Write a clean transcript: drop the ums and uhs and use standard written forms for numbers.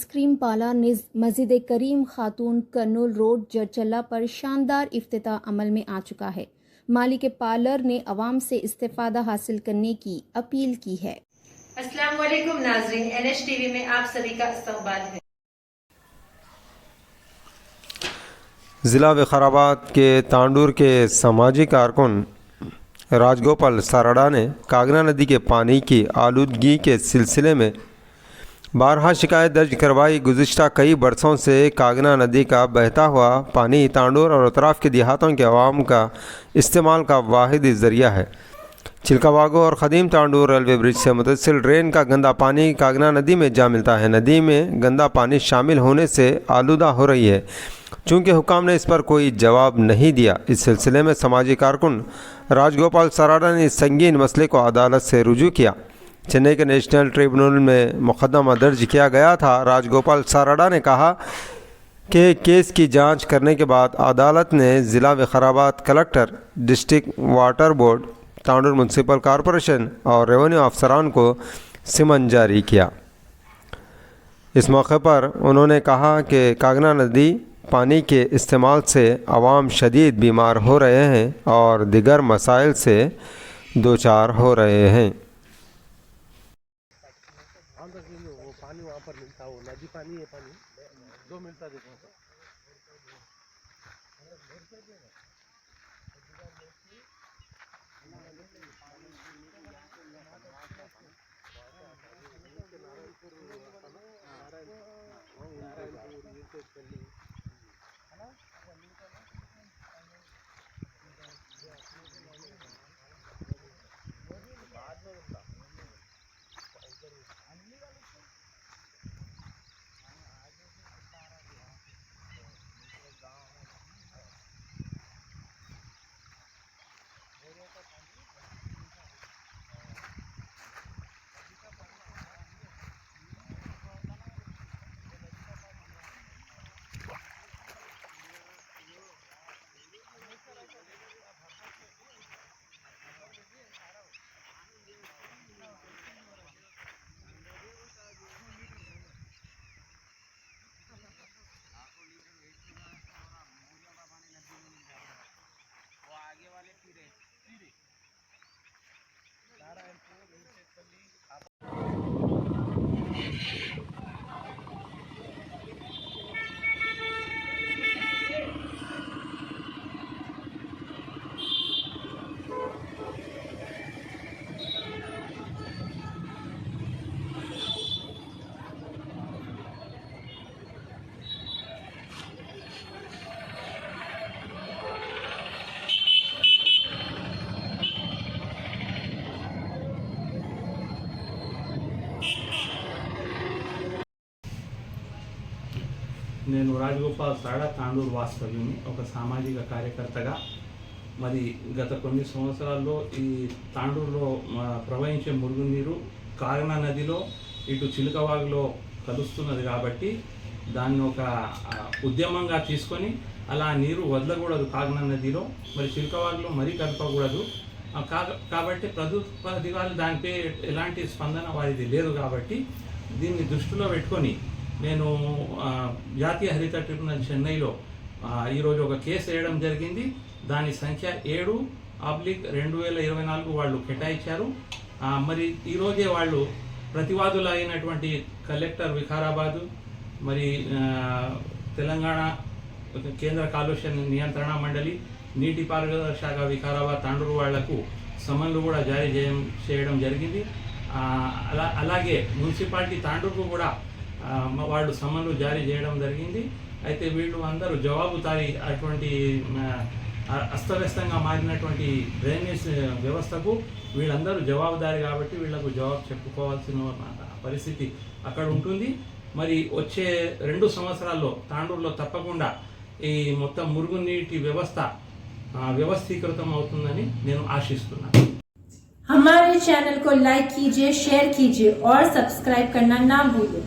Ice cream parlour मस्जिद करीम खातून Kurnool road Jadcherla पर शानदार इफ्तिताह अमल में आ चुका है। मालिक पार्लर ने अवाम से इस्तेफादा हासिल करने की अपील की है। अस्सलाम वालेकुम नाज़रीन, NH टीवी में आप सभी का इस्तकबाल है। ज़िला विकाराबाद के तांडूर के समाजी कारकुन राजगोपाल साराडा ने कागना नदी के पानी की आलूदगी के सिलसिले में बारहा शिकायत दर्ज करवाई। गुज़िश्ता कई बरसों से कागना नदी का बहता हुआ पानी तांडूर और अतराफ़ के देहातों के अवाम का इस्तेमाल का वाहिद ज़रिया है। चिल्कावागो और ख़दीम तांडूर रेलवे ब्रिज से मुतसिल ड्रेन का गंदा पानी कागना नदी में जा मिलता है। नदी में गंदा पानी शामिल होने से आलूदा हो रही है। चूँकि हुकाम ने इस पर कोई जवाब नहीं दिया, इस सिलसिले में समाजी कारकुन राजगोपाल सराडा ने इस संगीन मसले को अदालत से रुजू किया। चेन्नई के नेशनल ट्रिब्यूनल में मुकदमा दर्ज किया गया था। राजगोपाल सराडा ने कहा कि केस की जांच करने के बाद अदालत ने ज़िला Vikarabad collector, district water board, Tandur municipal corporation और रेवेन्यू अफसरान को सिमन जारी किया। इस मौके पर उन्होंने कहा कि कागना नदी पानी के इस्तेमाल से अवाम शदीद बीमार हो रहे हैं और दिगर मसाइल से दो चार हो रहे हैं। पानी वहाँ पर मिलता, वो नदी पानी है, पानी दो मिलता देखो। నేను రాజగోపాల్ సాడా తాండూరు వాస్తవ్యుని, ఒక సామాజిక కార్యకర్తగా మరి గత కొన్ని సంవత్సరాల్లో ఈ తాండూరులో ప్రవహించే మురుగునీరు కాగనా నదిలో ఇటు చిలుకవాగులో కలుస్తున్నది కాబట్టి దాన్ని ఒక ఉద్యమంగా తీసుకొని అలా నీరు వదలకూడదు కాగనా నదిలో, మరి చిలుకవాగులో మరీ కలపకూడదు కాబట్టి ప్రభుత్వ అధికారులు దానిపై ఎలాంటి స్పందన వారిది లేదు కాబట్టి దీన్ని దృష్టిలో పెట్టుకొని నేను జాతీయ హరిత ట్రిబ్యునల్ చెన్నైలో ఈరోజు ఒక కేసు వేయడం జరిగింది. దాని సంఖ్య 7/2024 వాళ్ళు కేటాయించారు. మరి ఈరోజే వాళ్ళు ప్రతివాదులు అయినటువంటి కలెక్టర్ వికారాబాదు, మరి తెలంగాణ కేంద్ర కాలుష్య నియంత్రణ మండలి, నీటిపారుదల శాఖ వికారాబాద్ తాండూరు వాళ్లకు సమన్లు కూడా జారీ చేయడం జరిగింది. అలాగే మున్సిపాలిటీ తాండూరుకు కూడా వాళ్ళు సమన్లు జారీ చేయడం జరిగింది. అయితే వీళ్ళు అందరూ జవాబుదారీ అటువంటి అస్తవ్యస్తంగా మారినటువంటి డ్రైనేజ్ వ్యవస్థకు వీళ్ళందరూ జవాబుదారీ కాబట్టి వీళ్లకు జవాబు చెప్పుకోవాల్సిన పరిస్థితి అక్కడ ఉంటుంది. మరి వచ్చే 2 సంవత్సరాల్లో తాండూరులో తప్పకుండా ఈ మొత్తం మురుగునీటి వ్యవస్థ వ్యवस्थीकृతం అవుతుందని నేను ఆశిస్తున్నాను. हमारे चैनल को लाइक कीजिए, शेयर कीजिए और सब्सक्राइब करना ना भूलें।